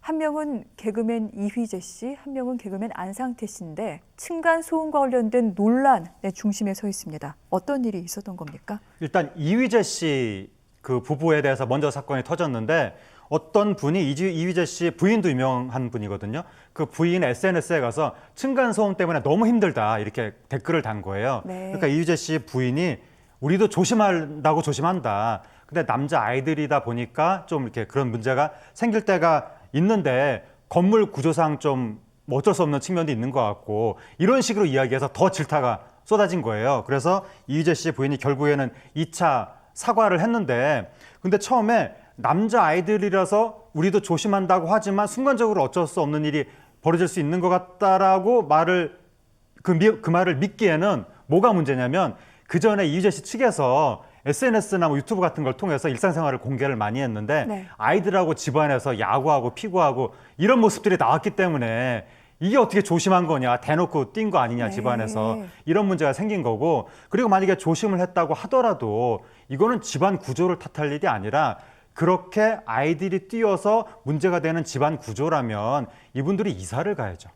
한 명은 개그맨 이휘재 씨, 한 명은 개그맨 안상태 씨인데 층간소음과 관련된 논란의 중심에 서 있습니다. 어떤 일이 있었던 겁니까? 일단 이휘재 씨 그 부부에 대해서 먼저 사건이 터졌는데 어떤 분이 이휘재 씨 부인도 유명한 분이거든요. 그 부인 SNS에 가서 층간소음 때문에 너무 힘들다 이렇게 댓글을 단 거예요. 네. 그러니까 이휘재 씨 부인이 우리도 조심한다고 조심한다. 근데 남자 아이들이다 보니까 좀 이렇게 그런 문제가 생길 때가 있는데 건물 구조상 좀 어쩔 수 없는 측면도 있는 것 같고 이런 식으로 이야기해서 더 질타가 쏟아진 거예요. 그래서 이휘재 씨 부인이 결국에는 2차 사과를 했는데 근데 처음에 남자 아이들이라서 우리도 조심한다고 하지만 순간적으로 어쩔 수 없는 일이 벌어질 수 있는 것 같다라고 그 말을 믿기에는 뭐가 문제냐면 그 전에 이휘재 씨 측에서 SNS나 뭐 유튜브 같은 걸 통해서 일상생활을 공개를 많이 했는데 네. 아이들하고 집안에서 야구하고 피구하고 이런 모습들이 나왔기 때문에 이게 어떻게 조심한 거냐 대놓고 뛴 거 아니냐 네. 집안에서 이런 문제가 생긴 거고 그리고 만약에 조심을 했다고 하더라도 이거는 집안 구조를 탓할 일이 아니라 그렇게 아이들이 뛰어서 문제가 되는 집안 구조라면 이분들이 이사를 가야죠.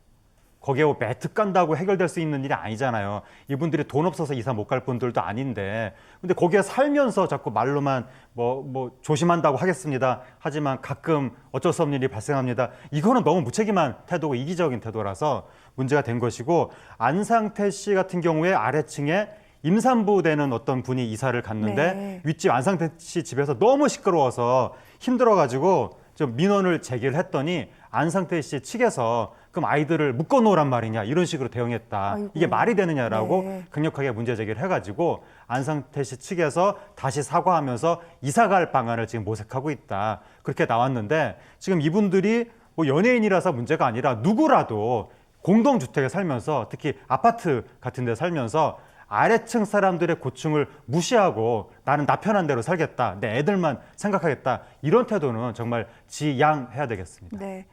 거기에 뭐 매트 깐다고 해결될 수 있는 일이 아니잖아요. 이분들이 돈 없어서 이사 못 갈 분들도 아닌데 근데 거기에 살면서 자꾸 말로만 뭐 조심한다고 하겠습니다. 하지만 가끔 어쩔 수 없는 일이 발생합니다. 이거는 너무 무책임한 태도고 이기적인 태도라서 문제가 된 것이고 안상태 씨 같은 경우에 아래층에 임산부 되는 어떤 분이 이사를 갔는데 네. 윗집 안상태 씨 집에서 너무 시끄러워서 힘들어가지고 좀 민원을 제기를 했더니 안상태 씨 측에서 그럼 아이들을 묶어놓으란 말이냐 이런 식으로 대응했다. 아이고. 이게 말이 되느냐라고 네. 강력하게 문제 제기를 해가지고 안상태 씨 측에서 다시 사과하면서 이사갈 방안을 지금 모색하고 있다. 그렇게 나왔는데 지금 이분들이 뭐 연예인이라서 문제가 아니라 누구라도 공동주택에 살면서 특히 아파트 같은 데 살면서 아래층 사람들의 고충을 무시하고 나는 나 편한 대로 살겠다. 내 애들만 생각하겠다. 이런 태도는 정말 지양해야 되겠습니다. 네.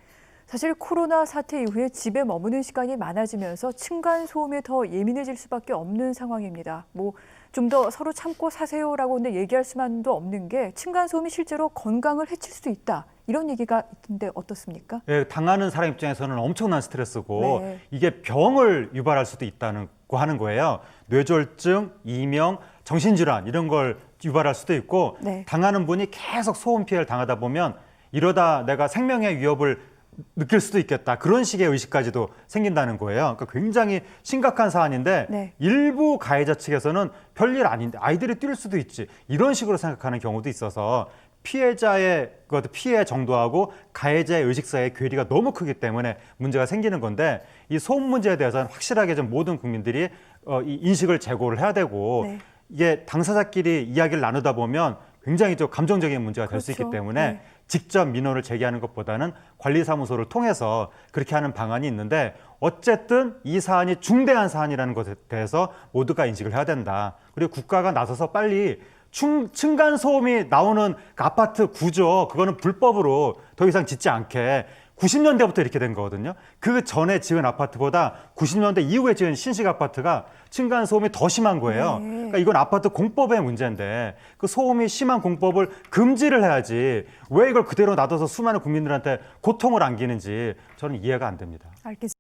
사실 코로나 사태 이후에 집에 머무는 시간이 많아지면서 층간소음에 더 예민해질 수밖에 없는 상황입니다. 뭐 좀 더 서로 참고 사세요라고 근데 얘기할 수만도 없는 게 층간소음이 실제로 건강을 해칠 수도 있다. 이런 얘기가 있던데 어떻습니까? 예, 당하는 사람 입장에서는 엄청난 스트레스고 네. 이게 병을 유발할 수도 있다는 거 하는 거예요. 뇌졸중, 이명, 정신질환 이런 걸 유발할 수도 있고 네. 당하는 분이 계속 소음 피해를 당하다 보면 이러다 내가 생명의 위협을 느낄 수도 있겠다. 그런 식의 의식까지도 생긴다는 거예요. 그러니까 굉장히 심각한 사안인데 네. 일부 가해자 측에서는 별일 아닌데 아이들이 뛸 수도 있지. 이런 식으로 생각하는 경우도 있어서 피해자의 피해 정도하고 가해자의 의식 사이의 괴리가 너무 크기 때문에 문제가 생기는 건데 이 소음 문제에 대해서는 확실하게 좀 모든 국민들이 이 인식을 제고를 해야 되고 네. 이게 당사자끼리 이야기를 나누다 보면 굉장히 좀 감정적인 문제가 될 수 있기 그렇죠. 때문에 네. 직접 민원을 제기하는 것보다는 관리사무소를 통해서 그렇게 하는 방안이 있는데 어쨌든 이 사안이 중대한 사안이라는 것에 대해서 모두가 인식을 해야 된다. 그리고 국가가 나서서 빨리 층간소음이 나오는 그 아파트 구조 그거는 불법으로 더 이상 짓지 않게 90년대부터 이렇게 된 거거든요. 그 전에 지은 아파트보다 90년대 이후에 지은 신식 아파트가 층간소음이 더 심한 거예요. 네. 그러니까 이건 아파트 공법의 문제인데 그 소음이 심한 공법을 금지를 해야지 왜 이걸 그대로 놔둬서 수많은 국민들한테 고통을 안기는지 저는 이해가 안 됩니다. 알겠습니다.